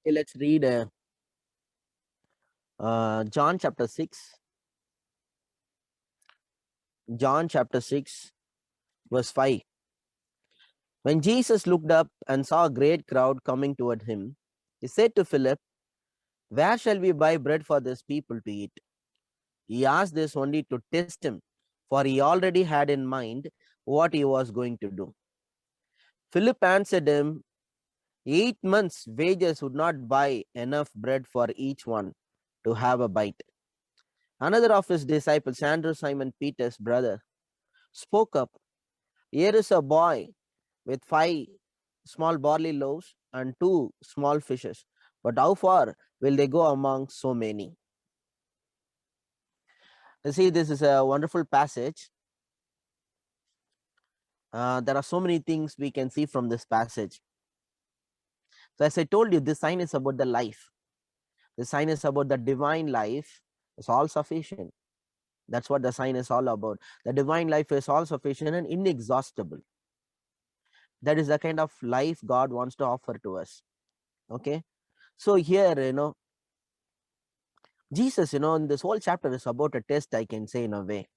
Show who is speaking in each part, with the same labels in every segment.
Speaker 1: Okay, let's read John chapter 6. John chapter 6, verse 5. When Jesus looked up and saw a great crowd coming toward him, he said to Philip, "Where shall we buy bread for this people to eat?" He asked this only to test him, for he already had in mind what he was going to do. Philip answered him, 8 months' wages would not buy enough bread for each one to have a bite. Another of his disciples, Andrew, Simon Peter's brother, spoke up, "Here is a boy with 5 small barley loaves and 2 small fishes. But how far will they go among so many?" You see, this is a wonderful passage. There are so many things we can see from this passage. So, as I told you, this sign is about the life. The sign is about the divine life. It's all sufficient. That's what the sign is all about. The divine life is all sufficient and inexhaustible. That is the kind of life God wants to offer to us. Okay. So here, Jesus, in this whole chapter is about a test, I can say, in a way.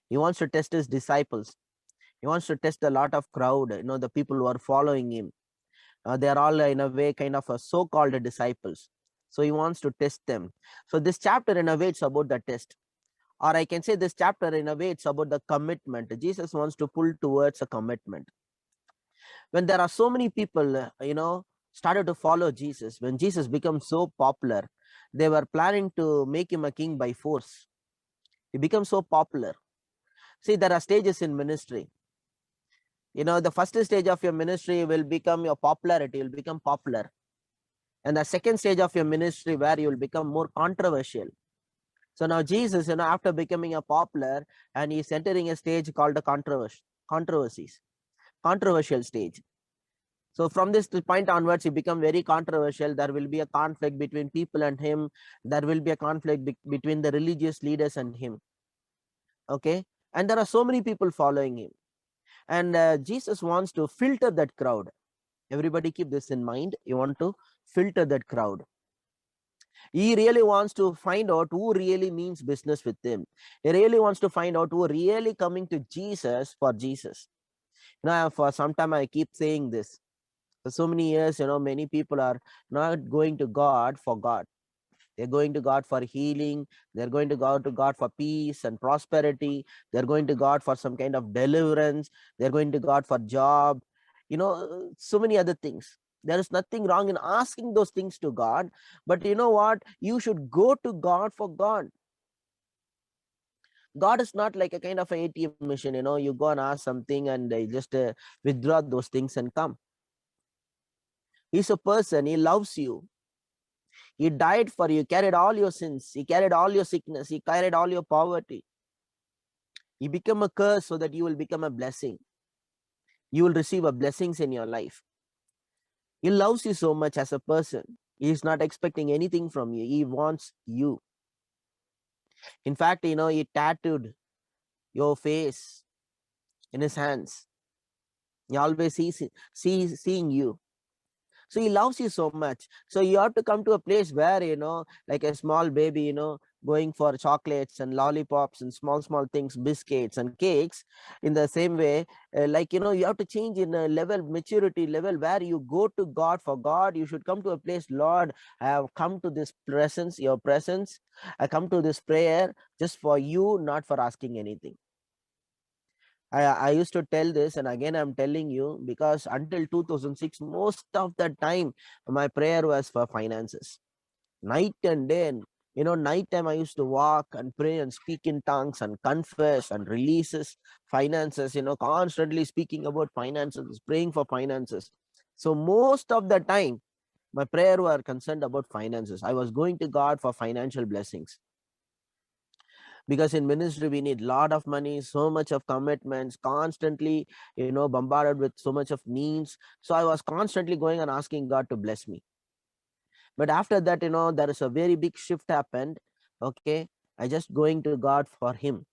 Speaker 1: He wants to test his disciples. He wants to test a lot of crowd, the people who are following him. They are all, in a way, kind of a so-called disciples. So he wants to test them. So this chapter, in a way, it's about the test. Or I can say this chapter, in a way, it's about the commitment. Jesus wants to pull towards a commitment. When there are so many people, started to follow Jesus, when Jesus becomes so popular, they were planning to make him a king by force. He becomes so popular. See, there are stages in ministry. The first stage of your ministry will become your popularity, will become popular. And the second stage of your ministry where you will become more controversial. So now Jesus, after becoming a popular, and he's entering a stage called the controversial stage. So from this point onwards, he become very controversial. There will be a conflict between people and him. There will be a conflict between the religious leaders and him. Okay. And there are so many people following him. And Jesus wants to filter that crowd. Everybody keep this in mind. You want to filter that crowd. He really wants to find out who really means business with him. He really wants to find out who really coming to Jesus for Jesus. For some time I keep saying this. For so many years, many people are not going to God for God. They're going to God for healing. They're going to go to God for peace and prosperity. They're going to God for some kind of deliverance. They're going to God for job. So many other things. There is nothing wrong in asking those things to God. But you know what? You should go to God for God. God is not like a kind of ATM machine. You go and ask something and they just withdraw those things and come. He's a person. He loves you. He died for you, carried all your sins. He carried all your sickness. He carried all your poverty. He became a curse so that you will become a blessing. You will receive a blessings in your life. He loves you so much as a person. He is not expecting anything from you. He wants you. In fact, he tattooed your face in his hands. He always seeing you. So he loves you so much. So you have to come to a place where, like a small baby, going for chocolates and lollipops and small things, biscuits and cakes. In the same way, you have to change in a level, maturity level, where you go to God for God. You should come to a place, Lord, I have come to this presence, your presence. I come to this prayer just for you, not for asking anything. I used to tell this, and again I'm telling you, because until 2006, most of the time my prayer was for finances, night and day. And night time I used to walk and pray and speak in tongues and confess and releases finances, constantly speaking about finances, praying for finances. So most of the time my prayer were concerned about finances. I was going to God for financial blessings, because in ministry we need a lot of money, so much of commitments, constantly bombarded with so much of needs. So I was constantly going and asking God to bless me. But after that, there is a very big shift happened. Okay, I just going to God for him.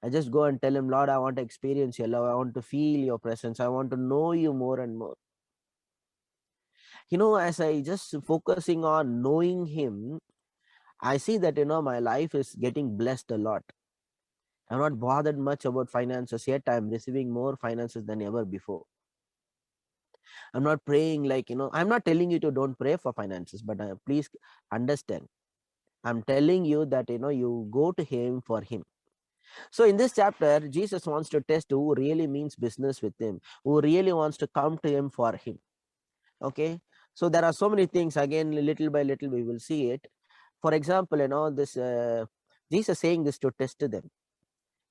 Speaker 1: I just go and tell him, Lord, I want to experience your love. I want to feel your presence. I want to know you more and more. As I just focusing on knowing him, I see that, my life is getting blessed a lot. I'm not bothered much about finances, yet I'm receiving more finances than ever before. I'm not praying like, I'm not telling you to don't pray for finances, but please understand. I'm telling you that, you go to him for him. So in this chapter, Jesus wants to test who really means business with him, who really wants to come to him for him. Okay. So there are so many things, again, little by little, we will see it. For example, this Jesus saying this to test them.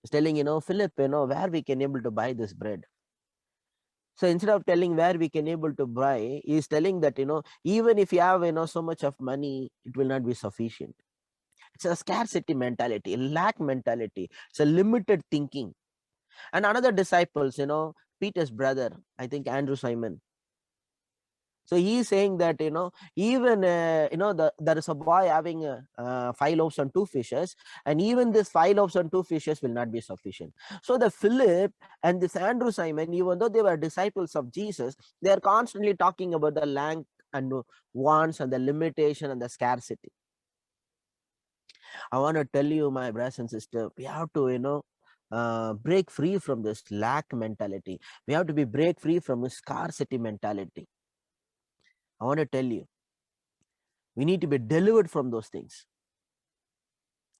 Speaker 1: He's telling, Philip, where we can able to buy this bread. So instead of telling where we can able to buy, he's telling that, even if you have, so much of money, it will not be sufficient. It's a scarcity mentality, a lack mentality. It's a limited thinking. And another disciples, Peter's brother, I think Andrew Simon. So he's saying that, even, there is a boy having 5 loaves and 2 fishes, and even this 5 loaves and 2 fishes will not be sufficient. So the Philip and this Andrew Simon, even though they were disciples of Jesus, they are constantly talking about the lack and wants and the limitation and the scarcity. I want to tell you, my brothers and sisters, we have to, break free from this lack mentality. We have to be break free from this scarcity mentality. I want to tell you, we need to be delivered from those things.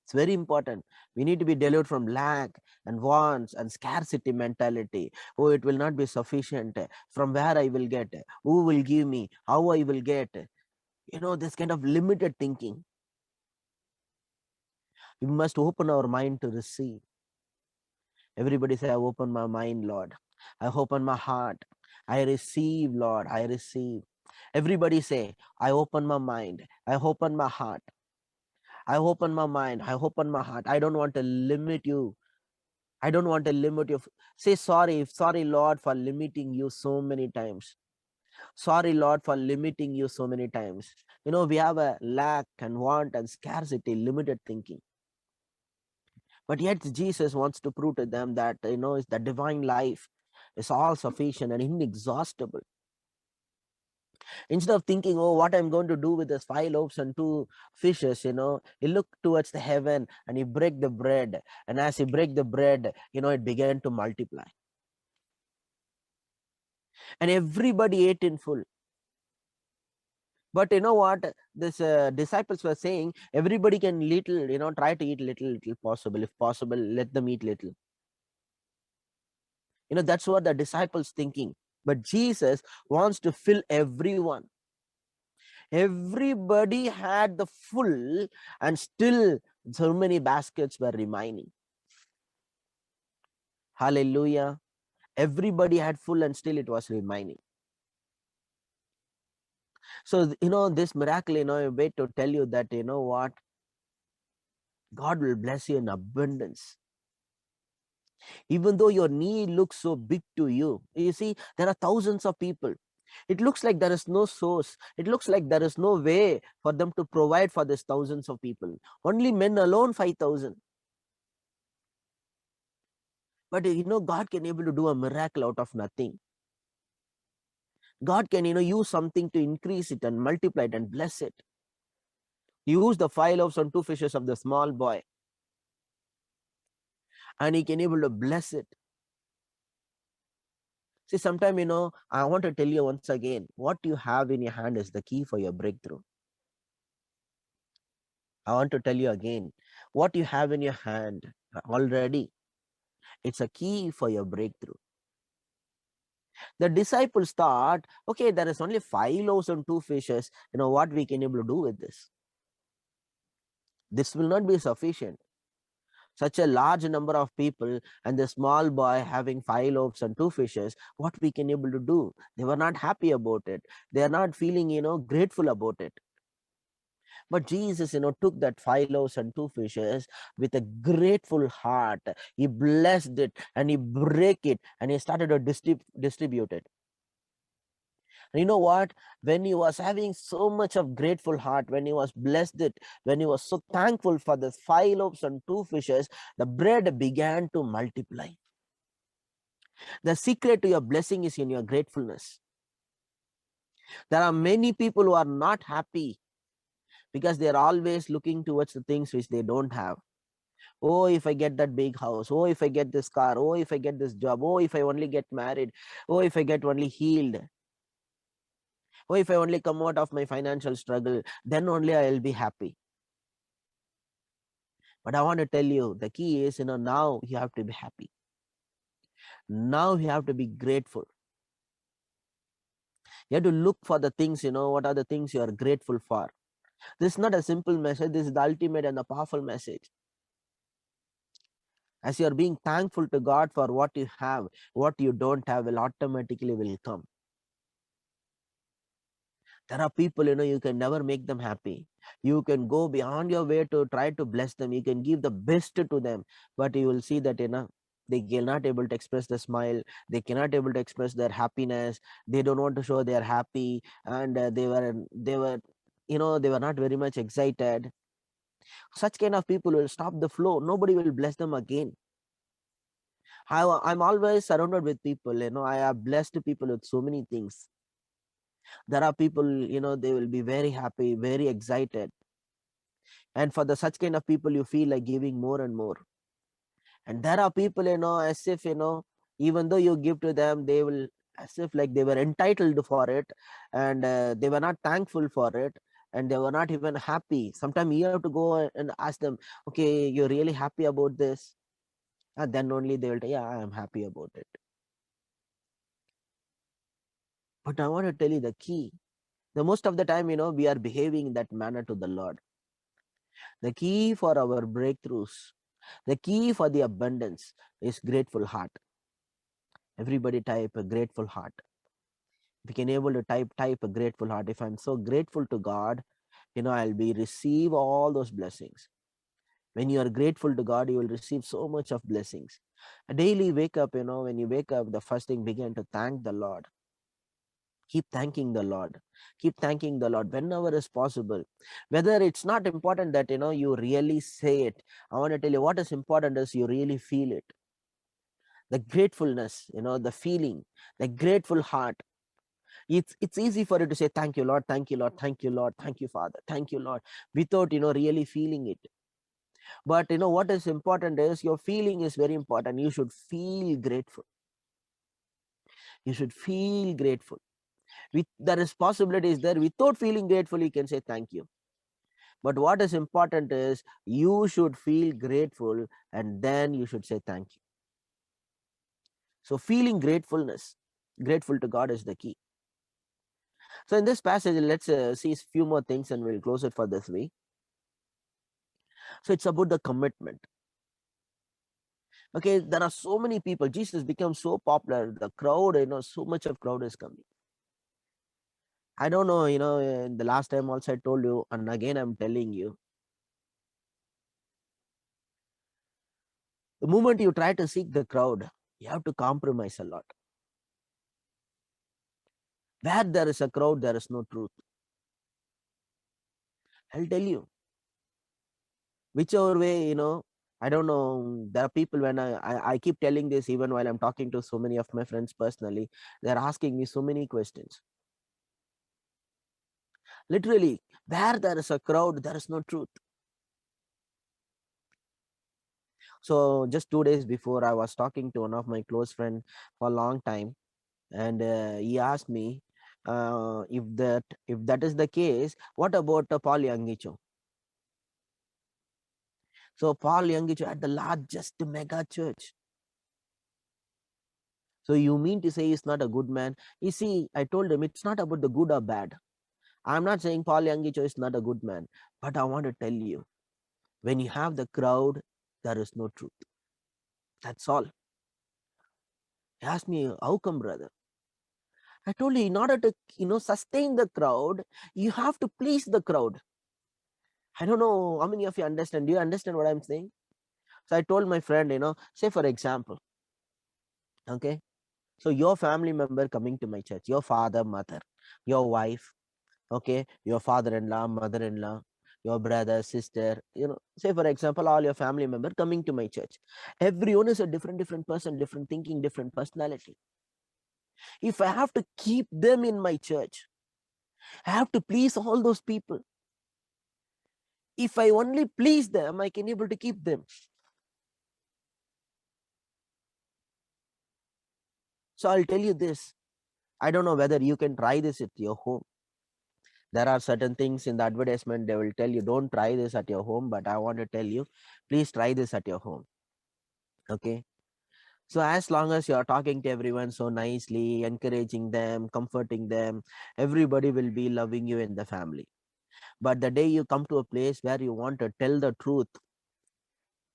Speaker 1: It's very important. We need to be delivered from lack and wants and scarcity mentality. Oh, it will not be sufficient. From where I will get? Who will give me? How I will get? This kind of limited thinking. We must open our mind to receive. Everybody say, I open my mind, Lord. I open my heart. I receive, Lord. I receive. Everybody say, I open my mind. I open my heart. I open my mind. I open my heart. I don't want to limit you. I don't want to limit you. Say sorry. Sorry, Lord, for limiting you so many times. Sorry, Lord, for limiting you so many times. We have a lack and want and scarcity, limited thinking. But yet Jesus wants to prove to them that, it's the divine life is all sufficient and inexhaustible. Instead of thinking, oh, what I'm going to do with this 5 loaves and 2 fishes, he looked towards the heaven and he break the bread. And as he break the bread, it began to multiply. And everybody ate in full. But you know what? This disciples were saying, everybody can little, try to eat little possible. If possible, let them eat little. That's what the disciples thinking. But Jesus wants to fill everyone. Everybody had the full, and still so many baskets were remaining. Hallelujah. Everybody had full and still it was remaining. So, this miracle, a way to tell you that, what? God will bless you in abundance. Even though your need looks so big to you. You see, there are thousands of people. It looks like there is no source. It looks like there is no way for them to provide for these thousands of people. Only men alone, 5,000. But God can able to do a miracle out of nothing. God can, use something to increase it and multiply it and bless it. Use the 5 loaves and 2 fishes of the small boy. And he can able to bless it. See, sometime, I want to tell you once again, what you have in your hand is the key for your breakthrough. I want to tell you again, what you have in your hand already, it's a key for your breakthrough. The disciples thought, okay, there is only 5 loaves and 2 fishes. What we can able to do with this? This will not be sufficient. Such a large number of people and the small boy having 5 loaves and 2 fishes, what we can able to do? They were not happy about it. They are not feeling, grateful about it. But Jesus, took that 5 loaves and 2 fishes with a grateful heart. He blessed it and he break it and he started to distribute it. And you know what? When he was having so much of grateful heart, when he was blessed it, when he was so thankful for the 5 loaves and 2 fishes, the bread began to multiply. The secret to your blessing is in your gratefulness. There are many people who are not happy because they are always looking towards the things which they don't have. Oh, if I get that big house. Oh, if I get this car. Oh, if I get this job. Oh, if I only get married. Oh, if I get only healed. Oh, if I only come out of my financial struggle, then only I'll be happy. But I want to tell you, the key is, now you have to be happy. Now you have to be grateful. You have to look for the things, what are the things you are grateful for. This is not a simple message. This is the ultimate and the powerful message. As you are being thankful to God for what you have, what you don't have will automatically will come. There are people, you can never make them happy. You can go beyond your way to try to bless them. You can give the best to them, but you will see that, they cannot able to express the smile. They cannot able to express their happiness. They don't want to show they are happy, and they were not very much excited. Such kind of people will stop the flow. Nobody will bless them again. I'm always surrounded with people. I have blessed people with so many things. There are people, they will be very happy, very excited. And for the such kind of people, you feel like giving more and more. And there are people, as if, even though you give to them, they will, as if like they were entitled for it, and they were not thankful for it, and they were not even happy. Sometimes you have to go and ask them, okay, you're really happy about this? And then only they will say, yeah, I am happy about it. But I want to tell you the key. The most of the time, we are behaving in that manner to the Lord. The key for our breakthroughs, the key for the abundance is grateful heart. Everybody type a grateful heart. If you can able to type a grateful heart. If I'm so grateful to God, I'll be receive all those blessings. When you are grateful to God, you will receive so much of blessings. A daily wake up, when you wake up, the first thing begin to thank the Lord. Keep thanking the Lord. Keep thanking the Lord whenever is possible. Whether it's not important that you really say it. I want to tell you what is important is you really feel it. The gratefulness, the feeling, the grateful heart. It's easy for you to say thank you, Lord, thank you, Lord, thank you, Lord, thank you, Father, thank you, Lord, without really feeling it. But what is important is your feeling is very important. You should feel grateful. You should feel grateful. There is possibilities there. Without feeling grateful, you can say thank you. But what is important is you should feel grateful, and then you should say thank you. So feeling grateful to God is the key. So in this passage, let's see a few more things and we'll close it for this week. So it's about the commitment. Okay, there are so many people. Jesus becomes so popular. The crowd, so much of crowd is coming. I don't know, the last time also I told you, and again I'm telling you, the moment you try to seek the crowd, you have to compromise a lot. Where there is a crowd, there is no truth. I'll tell you. Whichever way, I don't know. There are people when I keep telling this even while I'm talking to so many of my friends personally, they're asking me so many questions. Literally, where there is a crowd, there is no truth. So just 2 days before, I was talking to one of my close friends for a long time, and he asked me, if that is the case, what about Paul Yangicho? So Paul Yangicho had the largest mega church. So you mean to say he's not a good man? You see, I told him it's not about the good or bad. I'm not saying Paul Yangicho is not a good man, but I want to tell you, when you have the crowd, there is no truth. That's all. He asked me, how come, brother? I told you, in order to, sustain the crowd, you have to please the crowd. I don't know how many of you understand. Do you understand what I'm saying? So I told my friend, say for example, okay, so your family member coming to my church, your father, mother, your wife, okay, your father-in-law, mother-in-law, your brother, sister, say for example, all your family member coming to my church. Everyone is a different person, different thinking, different personality. If I have to keep them in my church, I have to please all those people. If I only please them, I can able to keep them. So I'll tell you this. I don't know whether you can try this at your home. There are certain things in the advertisement, they will tell you, don't try this at your home, but I want to tell you, please try this at your home. Okay. So as long as you're talking to everyone so nicely, encouraging them, comforting them, everybody will be loving you in the family. But the day you come to a place where you want to tell the truth,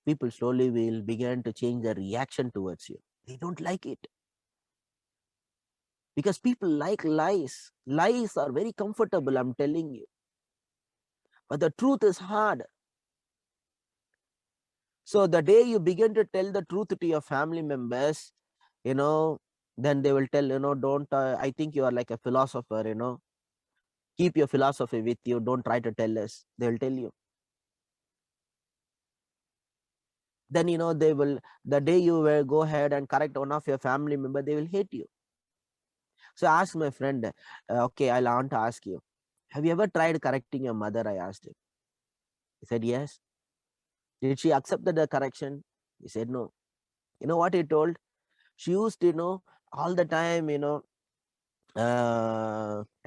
Speaker 1: people slowly will begin to change their reaction towards you. They don't like it because people like lies. Lies are very comfortable, I'm telling you. But the truth is hard. So the day you begin to tell the truth to your family members, then they will tell, don't, I think you are like a philosopher, keep your philosophy with you. Don't try to tell us. They will tell you. Then, they will, the day you will go ahead and correct one of your family member, they will hate you. So I asked my friend, okay, I'll want to ask you, have you ever tried correcting your mother? I asked him. He said, yes. Did she accept the correction? He said, no. You know what he told? She used to, all the time, I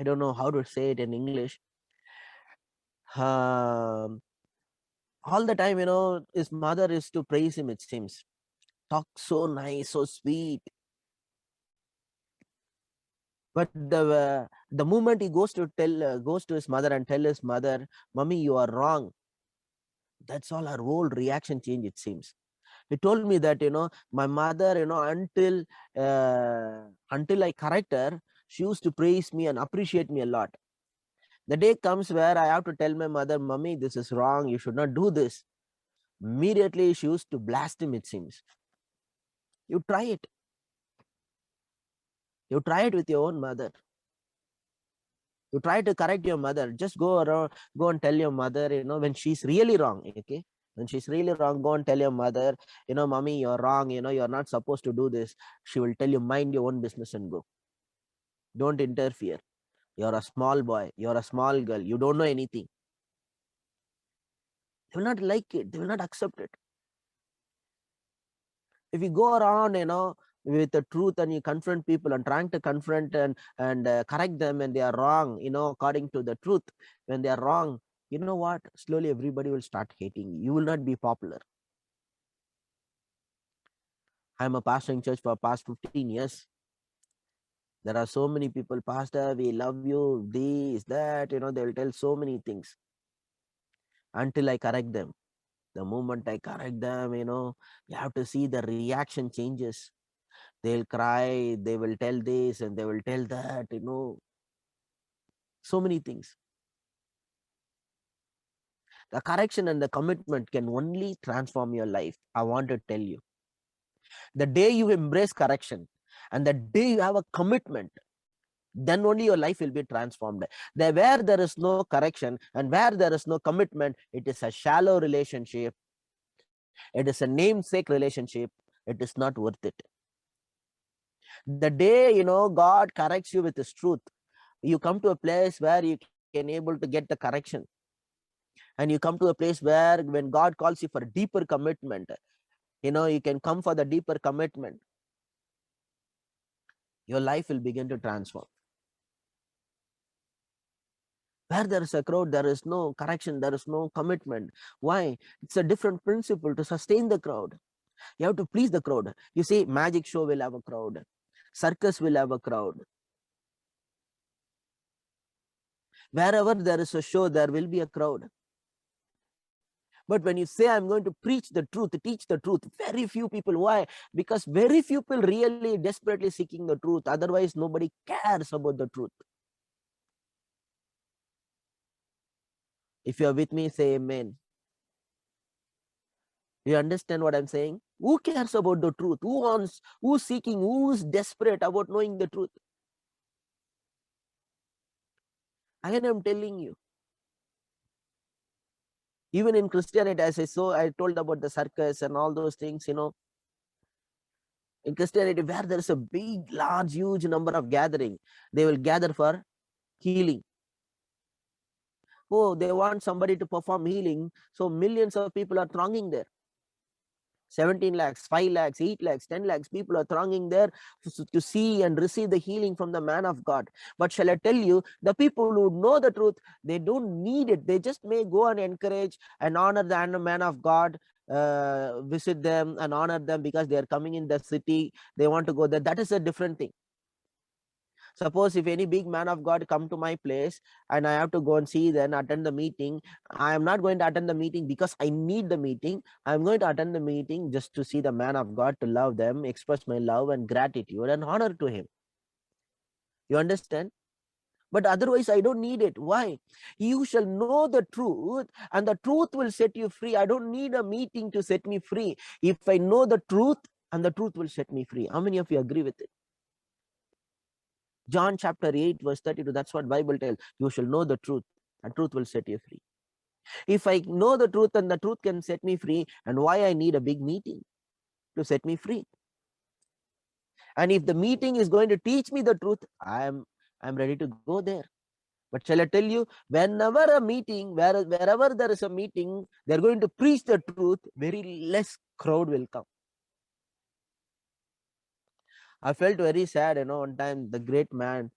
Speaker 1: don't know how to say it in English. All the time, his mother is to praise him, it seems. Talk so nice, so sweet. But the moment he goes to his mother and tell his mother, Mommy, you are wrong. That's all her whole reaction change, it seems. He told me that, my mother, until I correct her, she used to praise me and appreciate me a lot. The day comes where I have to tell my mother, Mommy, this is wrong. You should not do this. Immediately, she used to blast him, it seems. You try it. You try it with your own mother. You try to correct your mother. Just go around, go and tell your mother, when she's really wrong. Okay. When she's really wrong, go and tell your mother, Mommy, you're wrong. You're not supposed to do this. She will tell you, mind your own business and go. Don't interfere. You're a small boy. You're a small girl. You don't know anything. They will not like it. They will not accept it. If you go around, with the truth and you confront people and trying to confront and correct them when they are wrong, according to the truth, when they are wrong, you know what? Slowly everybody will start hating you. You will not be popular. I'm a pastor in church for past 15 years. There are so many people, Pastor, we love you, this, that, they will tell so many things until I correct them. The moment I correct them, you have to see the reaction changes. They'll cry, they will tell this and they will tell that, so many things. The correction and the commitment can only transform your life. I want to tell you. The day you embrace correction and the day you have a commitment, then only your life will be transformed. Where there is no correction and where there is no commitment, it is a shallow relationship. It is a namesake relationship. It is not worth it. The day, God corrects you with his truth, you come to a place where you can able to get the correction. And you come to a place where when God calls you for deeper commitment, you can come for the deeper commitment. Your life will begin to transform. Where there is a crowd, there is no correction, there is no commitment. Why? It's a different principle to sustain the crowd. You have to please the crowd. You see, magic show will have a crowd. Circus will have a crowd. Wherever there is a show, there will be a crowd. But when you say, I'm going to preach the truth, teach the truth, very few people. Why? Because very few people really desperately seeking the truth. Otherwise, nobody cares about the truth. If you're with me, say amen. You understand what I'm saying? Who cares about the truth? Who's seeking, who's desperate about knowing the truth? Again, I'm telling you. Even in Christianity, as I told about the circus and all those things, in Christianity, where there is a big, large, huge number of gathering, they will gather for healing. Oh, they want somebody to perform healing. So millions of people are thronging there. 17 lakhs, 5 lakhs, 8 lakhs, 10 lakhs people are thronging there to see and receive the healing from the man of God. But shall I tell you, the people who know the truth, they don't need it. They just may go and encourage and honor the man of God, visit them and honor them because they are coming in the city. They want to go there. That is a different thing. Suppose if any big man of God come to my place and I have to go and see them, attend the meeting, I am not going to attend the meeting because I need the meeting. I am going to attend the meeting just to see the man of God, to love them, express my love and gratitude and honor to him. You understand? But otherwise, I don't need it. Why? You shall know the truth, and the truth will set you free. I don't need a meeting to set me free. If I know the truth, and the truth will set me free. How many of you agree with it? John chapter 8, verse 32, that's what Bible tells. You shall know the truth, and truth will set you free. If I know the truth and the truth can set me free, and why I need a big meeting to set me free? And if the meeting is going to teach me the truth, I'm ready to go there. But shall I tell you, whenever a meeting, wherever there is a meeting, they're going to preach the truth, very less crowd will come. I felt very sad, one time the great man,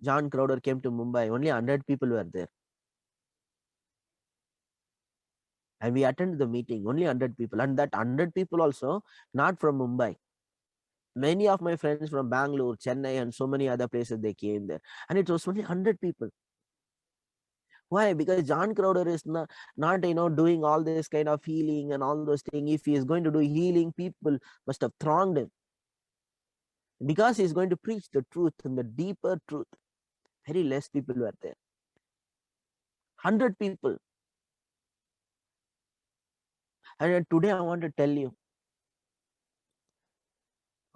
Speaker 1: John Crowder, came to Mumbai. Only 100 people were there. And we attended the meeting, only 100 people. And that 100 people also, not from Mumbai. Many of my friends from Bangalore, Chennai, and so many other places, they came there. And it was only 100 people. Why? Because John Crowder is not doing all this kind of healing and all those things. If he is going to do healing, people must have thronged him. Because he is going to preach the truth and the deeper truth, very less people were there. 100 people. And today I want to tell you,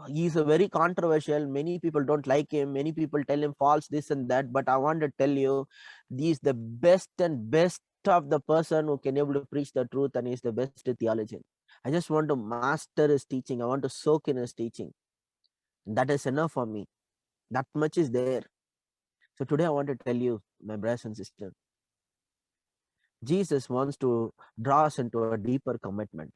Speaker 1: he's a very controversial. Many people don't like him. Many people tell him false this and that. But I want to tell you, he's the best and best of the person who can able to preach the truth, and he's the best theologian. I just want to master his teaching. I want to soak in his teaching. That is enough for me. That much is there. So today I want to tell you, my brothers and sisters, Jesus wants to draw us into a deeper commitment.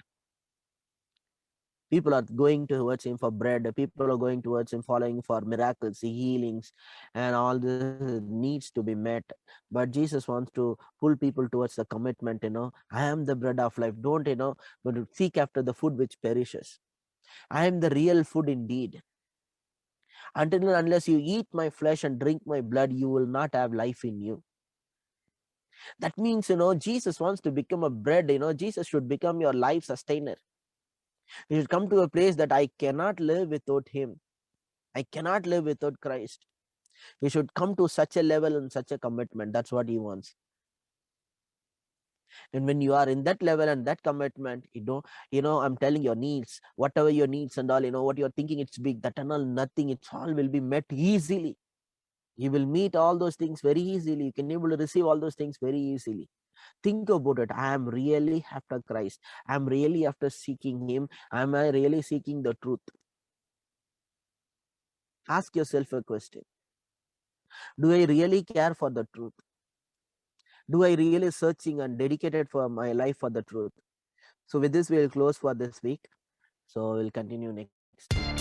Speaker 1: People are going towards him for bread. People are going towards him following for miracles, healings, and all this needs to be met. But Jesus wants to pull people towards the commitment. I am the bread of life. Don't but seek after the food which perishes. I am the real food indeed. Until and unless you eat my flesh and drink my blood, you will not have life in you. That means, Jesus wants to become a bread. Jesus should become your life sustainer. You should come to a place that I cannot live without him. I cannot live without Christ. We should come to such a level and such a commitment. That's what he wants. And when you are in that level and that commitment, I'm telling your needs, whatever your needs and all, what you're thinking it's big, that and all, nothing, it's all will be met easily. You will meet all those things very easily. You can able to receive all those things very easily. Think about it. I am really after Christ. I'm really after seeking him. Am I really seeking the truth? Ask yourself a question. Do I really care for the truth? Do I really searching and dedicated for my life for the truth? So with this, we'll close for this week. So we'll continue next week.